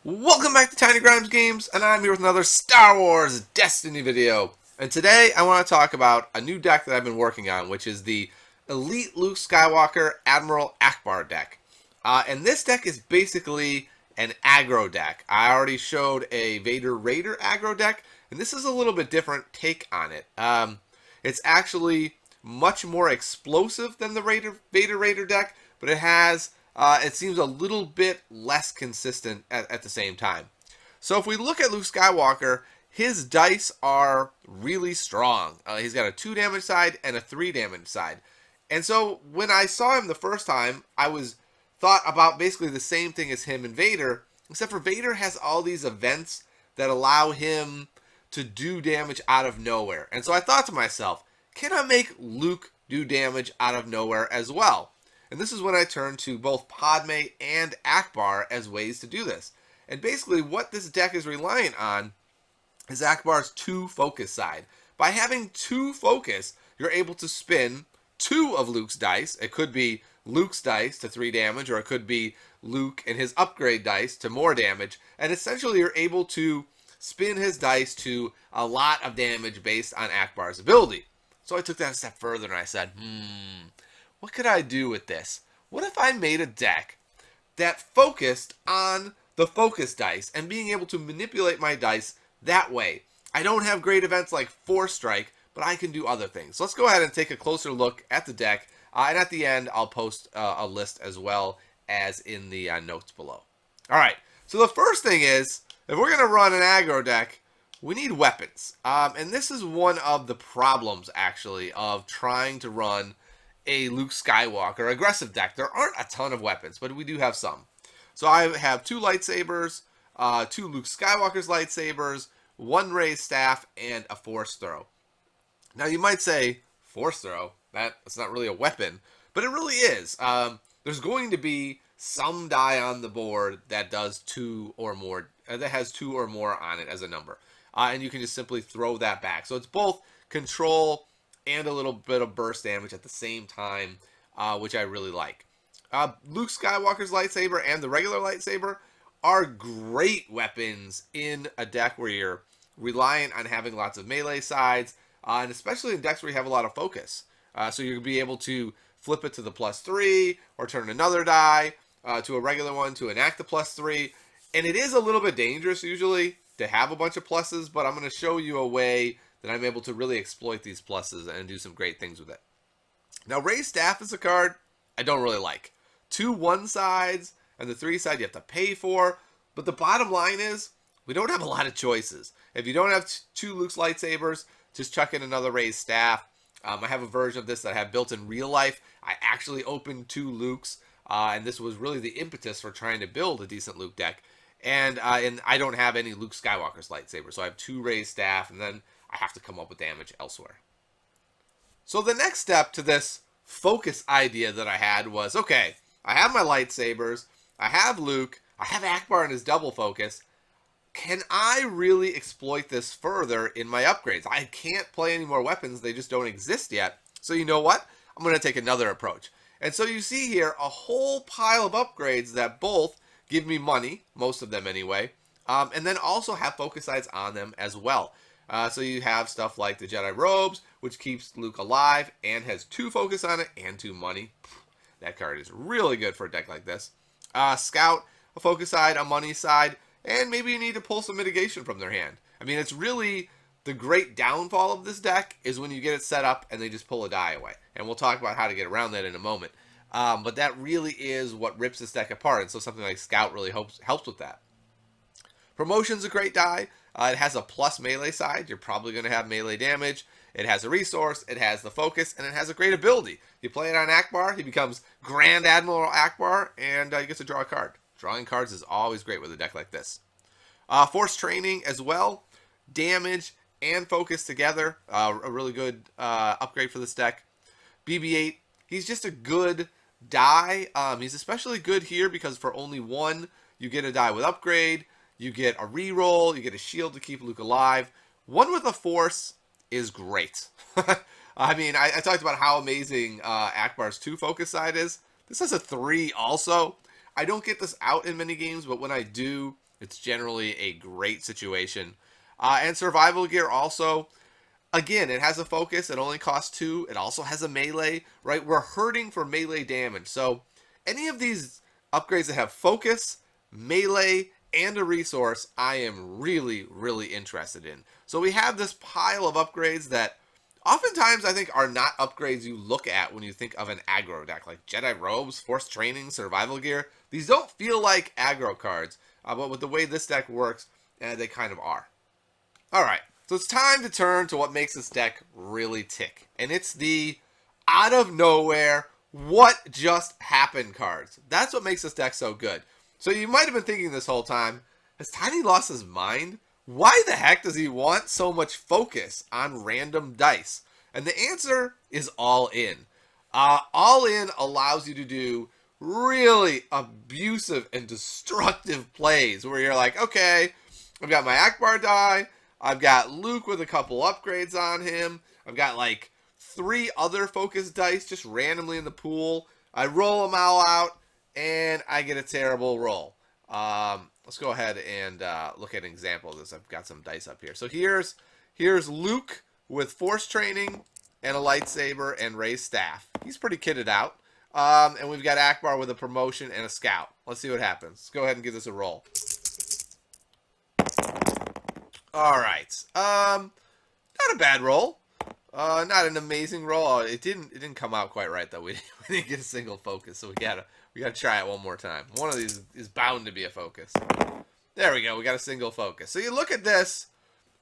Welcome back to Tiny Grimes Games, and I'm here with another Star Wars Destiny video. And today I want to talk about a new deck that I've been working on, which is the Elite Luke Skywalker Admiral Ackbar deck. And this deck is basically an aggro deck. I already showed a Vader Raider aggro deck, and this is a little bit different take on it. It's actually much more explosive than the Vader Raider deck, but it seems a little bit less consistent at the same time. So if we look at Luke Skywalker, his dice are really strong. He's got a 2 damage side and a 3 damage side. And so when I saw him the first time, I was thought about basically the same thing as him and Vader, except for Vader has all these events that allow him to do damage out of nowhere. And so I thought to myself, can I make Luke do damage out of nowhere as well? And this is when I turned to both Padme and Ackbar as ways to do this. And basically what this deck is reliant on is Ackbar's 2 focus side. By having 2 focus, you're able to spin 2 of Luke's dice. It could be Luke's dice to 3 damage, or it could be Luke and his upgrade dice to more damage. And essentially you're able to spin his dice to a lot of damage based on Ackbar's ability. So I took that a step further and I said, what could I do with this? What if I made a deck that focused on the focus dice and being able to manipulate my dice that way? I don't have great events like Force Strike, but I can do other things. So let's go ahead and take a closer look at the deck. And at the end, I'll post a list as well as in the notes below. All right, so the first thing is, if we're going to run an aggro deck, we need weapons. And this is one of the problems, actually, of trying to run a Luke Skywalker aggressive deck. There aren't a ton of weapons, but we do have some. So I have 2 lightsabers, 2 Luke Skywalker's lightsabers, 1 raised staff, and a force throw. Now you might say, force throw? That's not really a weapon, but it really is. There's going to be some die on the board that does 2 or more, that has 2 or more on it as a number. And you can just simply throw that back. So it's both control and a little bit of burst damage at the same time, which I really like. Luke Skywalker's lightsaber and the regular lightsaber are great weapons in a deck where you're reliant on having lots of melee sides, and especially in decks where you have a lot of focus. So you'll be able to flip it to the +3, or turn another die to a regular one to enact the +3. And it is a little bit dangerous usually to have a bunch of pluses, but I'm going to show you a way that I'm able to really exploit these pluses and do some great things with it. Now, raised staff is a card I don't really like. 2 1 sides and the 3 side you have to pay for, but the bottom line is we don't have a lot of choices. If you don't have 2 Luke's lightsabers, just chuck in another raised staff. I have a version of this that I have built in real life. I actually opened 2 Lukes, and this was really the impetus for trying to build a decent Luke deck. And I don't have any Luke Skywalker's lightsaber, so I have 2 raised staff, and then I have to come up with damage elsewhere. So the next step to this focus idea that I had was, okay, I have my lightsabers, I have Luke, I have Ackbar and his double focus. Can I really exploit this further in my upgrades? I can't play any more weapons, they just don't exist yet. So you know what? I'm going to take another approach. And so you see here a whole pile of upgrades that both give me money, most of them anyway, and then also have focus sides on them as well. So you have stuff like the Jedi Robes, which keeps Luke alive and has 2 focus on it and 2 money. That card is really good for a deck like this. Scout, a focus side, a money side, and maybe you need to pull some mitigation from their hand. I mean, it's really the great downfall of this deck is when you get it set up and they just pull a die away. And we'll talk about how to get around that in a moment. But that really is what rips this deck apart, and so something like Scout really helps with that. Promotion's a great die. It has a plus melee side. You're probably going to have melee damage. It has a resource, it has the focus, and it has a great ability. You play it on Ackbar, he becomes Grand Admiral Ackbar, and you get to draw a card. Drawing cards is always great with a deck like this. Force training as well. Damage and focus together. A really good upgrade for this deck. BB-8, he's just a good die. He's especially good here because for only 1, you get a die with upgrade. You get a reroll. You get a shield to keep Luke alive. 1 with a force is great. I mean, I talked about how amazing Ackbar's 2 focus side is. This has a 3 also. I don't get this out in many games, but when I do, It's generally a great situation. And survival gear also, again, it has a focus. It only costs 2. It also has a melee, right? We're hurting for melee damage. So any of these upgrades that have focus, melee, and a resource, I am really, really interested in. So we have this pile of upgrades that oftentimes I think are not upgrades you look at when you think of an aggro deck, like Jedi Robes, Force Training, Survival Gear. These don't feel like aggro cards, but with the way this deck works, they kind of are. Alright, so it's time to turn to what makes this deck really tick. And it's the out of nowhere, what just happened cards. That's what makes this deck so good. So you might have been thinking this whole time, has Tiny lost his mind? Why the heck does he want so much focus on random dice? And the answer is All In. All In allows you to do really abusive and destructive plays where you're like, okay, I've got my Ackbar die, I've got Luke with a couple upgrades on him, I've got like 3 other focus dice just randomly in the pool, I roll them all out, and I get a terrible roll. Let's go ahead and look at an example of this. I've got some dice up here. So here's Luke with Force Training and a lightsaber and raised staff. He's pretty kitted out. And we've got Ackbar with a promotion and a scout. Let's see what happens. Let's go ahead and give this a roll. All right. Not a bad roll. Not an amazing roll. Oh, it didn't come out quite right though. We didn't get a single focus, so we gotta try it one more time. One of these is bound to be a focus. There we go. We got a single focus. So you look at this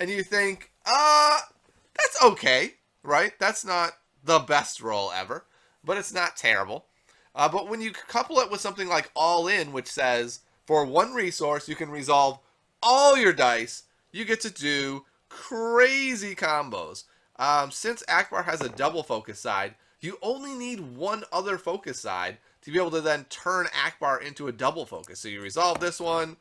and you think, that's okay, right? That's not the best roll ever, but it's not terrible. But when you couple it with something like All In, which says for 1 resource you can resolve all your dice, you get to do crazy combos. Since Ackbar has a double focus side, you only need 1 other focus side to be able to then turn Ackbar into a double focus. So you resolve this one,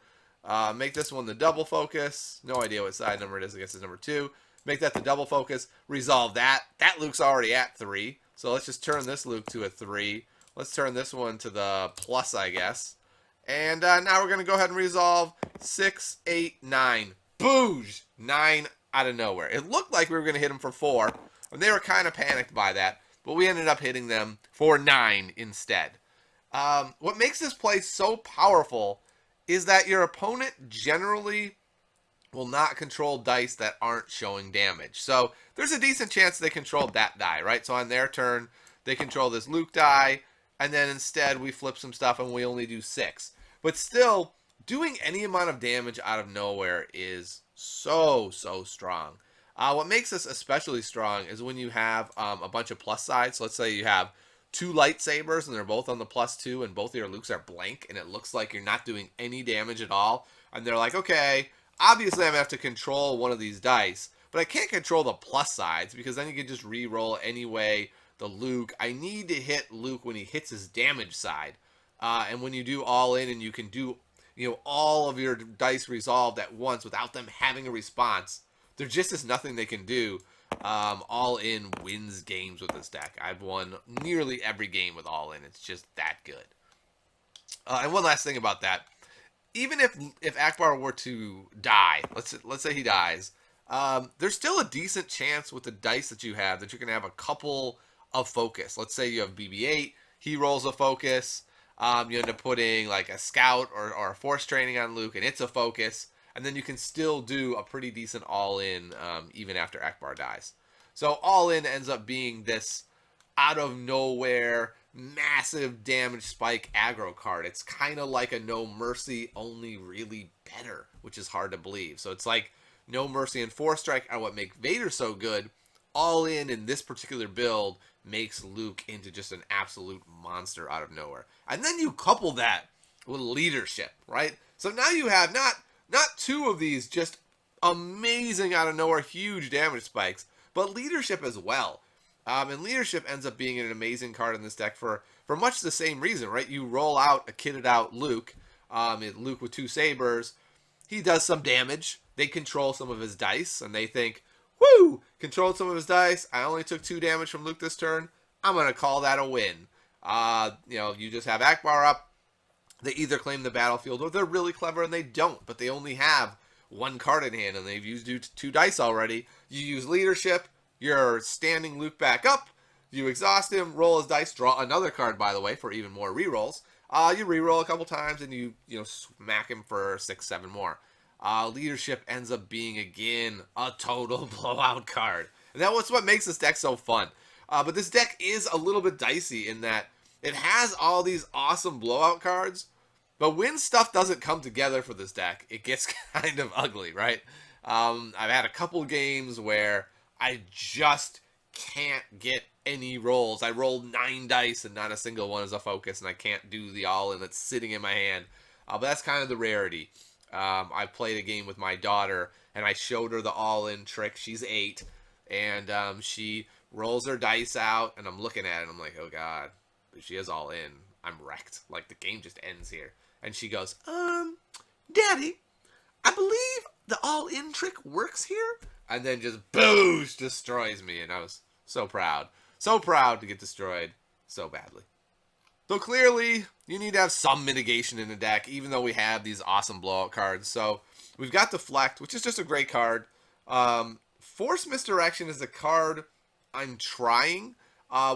make this one the double focus. No idea what side number it is. I guess it's number 2. Make that the double focus. Resolve that. That Luke's already at 3. So let's just turn this Luke to a 3. Let's turn this one to the plus, I guess. And now we're going to go ahead and resolve 6, 8, 9. Boosh! 9 out of nowhere. It looked like we were going to hit them for 4, and they were kind of panicked by that, but we ended up hitting them for 9 instead. What makes this play so powerful is that your opponent generally will not control dice that aren't showing damage. So there's a decent chance they controlled that die, right? So on their turn, they control this Luke die, and then instead we flip some stuff and we only do 6. But still, doing any amount of damage out of nowhere is so strong. What makes this especially strong is when you have a bunch of plus sides. So let's say you have 2 lightsabers and they're both on the +2 and both of your Lukes are blank and it looks like you're not doing any damage at all. And they're like, okay, obviously I'm going to have to control one of these dice, but I can't control the plus sides because then you can just re-roll anyway the Luke. I need to hit Luke when he hits his damage side. And when you do All In and you can do all of your dice resolved at once without them having a response, there just is nothing they can do. All In wins games with this deck. I've won nearly every game with All In. It's just that good. And one last thing about that. Even if Ackbar were to die, let's say he dies, there's still a decent chance with the dice that you have that you're going to have a couple of focus. Let's say you have BB-8, he rolls a focus, you end up putting like a scout or a force training on Luke, and it's a focus, and then you can still do a pretty decent all-in even after Ackbar dies. So all-in ends up being this out of nowhere massive damage spike aggro card. It's kind of like a No Mercy, only really better, which is hard to believe. So it's like No Mercy and Force Strike are what make Vader so good. All in this particular build makes Luke into just an absolute monster out of nowhere. And then you couple that with leadership, right? So now you have not 2 of these just amazing out of nowhere huge damage spikes, but leadership as well. And leadership ends up being an amazing card in this deck for much the same reason, right? You roll out a kitted out Luke, Luke with 2 sabers. He does some damage. They control some of his dice, and they think, woo, controlled some of his dice. I only took 2 damage from Luke this turn. I'm going to call that a win. You just have Ackbar up. they either claim the battlefield or they're really clever and they don't, but they only have one card in hand and they've used two dice already. You use leadership, you're standing Luke back up, you exhaust him, roll his dice, draw another card, by the way, for even more rerolls. You reroll a couple times and you smack him for 6, 7 more. Leadership ends up being, again, a total blowout card. And that's what makes this deck so fun. But this deck is a little bit dicey in that it has all these awesome blowout cards, but when stuff doesn't come together for this deck, it gets kind of ugly, right? I've had a couple games where I just can't get any rolls. I rolled 9 dice and not a single one is a focus, and I can't do the all-in that's sitting in my hand. But that's kind of the rarity. I played a game with my daughter, and I showed her the all-in trick. She's 8, and she rolls her dice out, and I'm looking at it, and I'm like, oh, God, if she is all-in, I'm wrecked. Like, the game just ends here. And she goes, Daddy, I believe the all-in trick works here? And then just, boosh, destroys me, and I was so proud. So proud to get destroyed so badly. So clearly, you need to have some mitigation in the deck, even though we have these awesome blowout cards. So we've got Deflect, which is just a great card. Force Misdirection is a card I'm trying.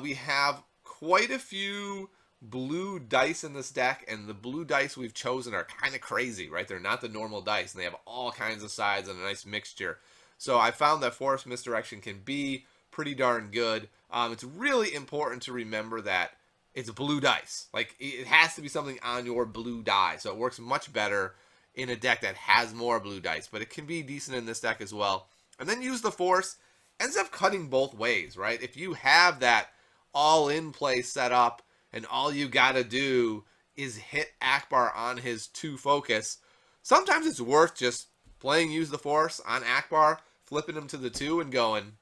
We have quite a few blue dice in this deck, and the blue dice we've chosen are kind of crazy, right? They're not the normal dice, and they have all kinds of sides and a nice mixture. So I found that Force Misdirection can be pretty darn good. It's really important to remember that it's blue dice. Like, it has to be something on your blue die, so it works much better in a deck that has more blue dice, but it can be decent in this deck as well. And then use the Force, ends up cutting both ways, right? If you have that all-in play set up, and all you gotta do is hit Ackbar on his 2 focus, sometimes it's worth just playing Use the Force on Ackbar, flipping him to the 2 and going,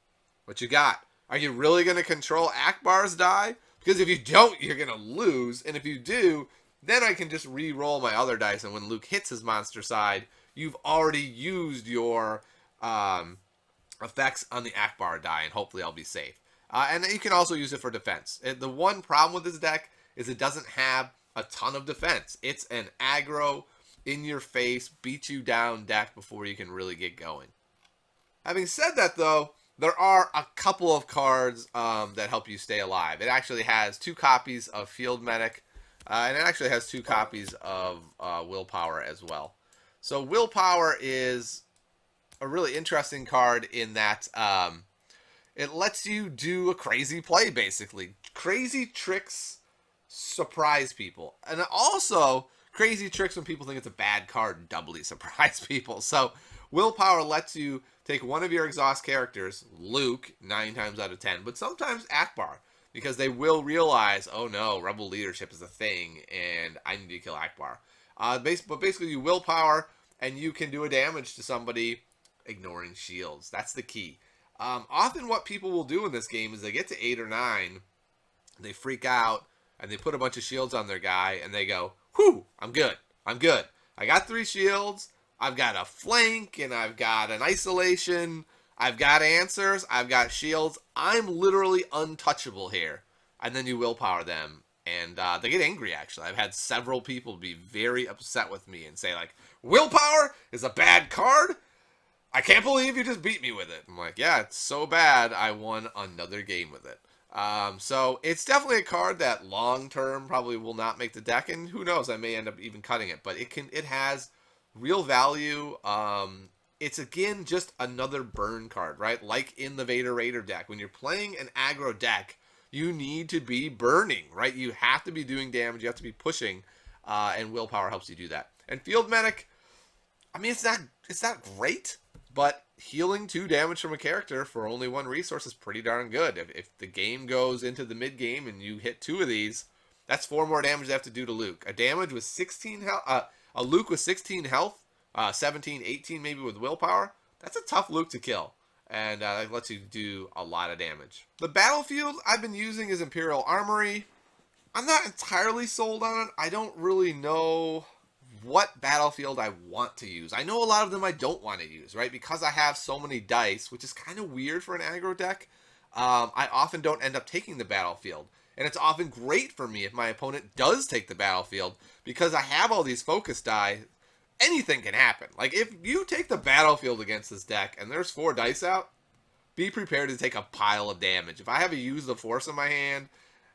what you got? Are you really going to control Ackbar's die? Because if you don't, you're going to lose. And if you do, then I can just re-roll my other dice. And when Luke hits his monster side, you've already used your effects on the Ackbar die. And hopefully I'll be safe. And you can also use it for defense. The one problem with this deck is it doesn't have a ton of defense. It's an aggro, in-your-face, beat-you-down deck before you can really get going. Having said that, though, there are a couple of cards that help you stay alive. It actually has 2 copies of Field Medic, and it actually has 2 copies of Willpower as well. So Willpower is a really interesting card in that it lets you do a crazy play, basically. Crazy tricks surprise people. And also, crazy tricks when people think it's a bad card doubly surprise people. So Willpower lets you take one of your exhaust characters, Luke, 9 times out of 10, but sometimes Ackbar, because they will realize, oh no, Rebel leadership is a thing, and I need to kill Ackbar. But basically, you Willpower, and you can do a damage to somebody ignoring shields. That's the key. Often what people will do in this game is they get to 8 or 9, they freak out, and they put a bunch of shields on their guy, and they go, whew, I'm good. I'm good. I got 3 shields. I've got a flank, and I've got an isolation, I've got answers, I've got shields. I'm literally untouchable here. And then you Willpower them, and they get angry, actually. I've had several people be very upset with me and say, like, Willpower is a bad card? I can't believe you just beat me with it. I'm like, yeah, it's so bad, I won another game with it. So it's definitely a card that long-term probably will not make the deck, and who knows, I may end up even cutting it. But it has real value. It's, again, just another burn card, right? Like in the Vader Raider deck. When you're playing an aggro deck, you need to be burning, right? You have to be doing damage. You have to be pushing, and Willpower helps you do that. And Field Medic, I mean, it's not great, but healing 2 damage from a character for only 1 resource is pretty darn good. If the game goes into the mid-game and you hit 2 of these, that's 4 more damage they have to do to Luke. A damage with 16 health, a Luke with 16 health, 17, 18 maybe with Willpower, that's a tough Luke to kill. And that lets you do a lot of damage. The battlefield I've been using is Imperial Armory. I'm not entirely sold on it. I don't really know what battlefield I want to use. I know a lot of them I don't want to use, right? Because I have so many dice, which is kind of weird for an aggro deck. I often don't end up taking the battlefield. And it's often great for me if my opponent does take the battlefield, because I have all these focus die. Anything can happen. Like, if you take the battlefield against this deck and there's 4 dice out, be prepared to take a pile of damage. If I have a Use the Force in my hand,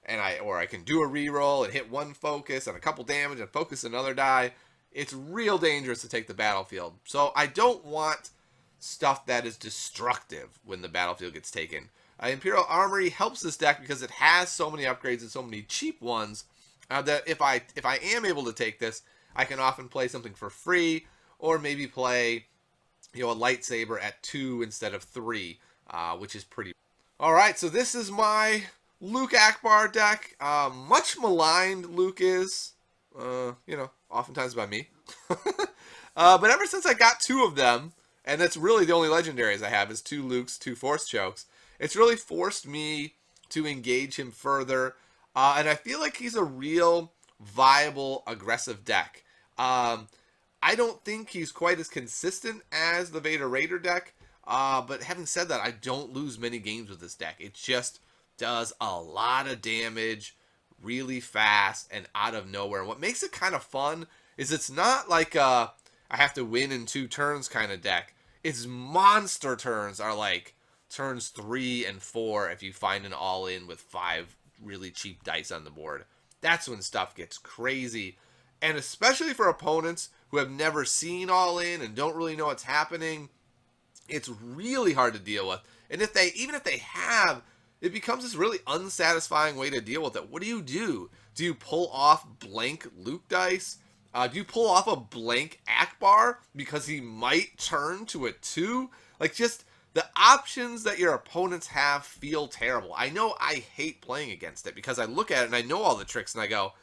and I can do a reroll and hit 1 focus and a couple damage and focus another die, it's real dangerous to take the battlefield. So I don't want stuff that is destructive when the battlefield gets taken. Imperial Armory helps this deck because it has so many upgrades and so many cheap ones that if I am able to take this, I can often play something for free, or maybe play, you know, a lightsaber at 2 instead of 3, which is pretty. All right, so this is my Luke Ackbar deck. Much maligned Luke is, you know, oftentimes by me. But ever since I got 2 of them, and that's really the only legendaries I have, is 2 Lukes, 2 Force Chokes, it's really forced me to engage him further, and I feel like he's a real viable, aggressive deck. I don't think he's quite as consistent as the Vader Raider deck, but having said that, I don't lose many games with this deck. It just does a lot of damage really fast and out of nowhere. And what makes it kind of fun is it's not like I have to win in 2 turns kind of deck. Its monster turns are like turns 3 and 4 if you find an all-in with 5 really cheap dice on the board. That's when stuff gets crazy. And especially for opponents who have never seen all-in and don't really know what's happening, it's really hard to deal with. And even if they have, it becomes this really unsatisfying way to deal with it. What do you do? Do you pull off blank Luke dice? Do you pull off a blank Ackbar because he might turn to a 2? Like, just the options that your opponents have feel terrible. I know I hate playing against it because I look at it and I know all the tricks and I go,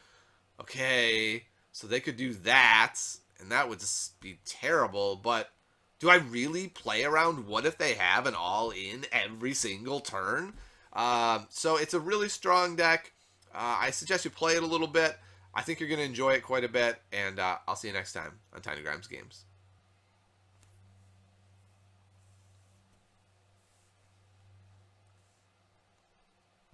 okay, so they could do that, and that would just be terrible, but do I really play around what if they have an all-in every single turn? So it's a really strong deck. I suggest you play it a little bit. I think you're going to enjoy it quite a bit, and I'll see you next time on Tiny Grimes Games.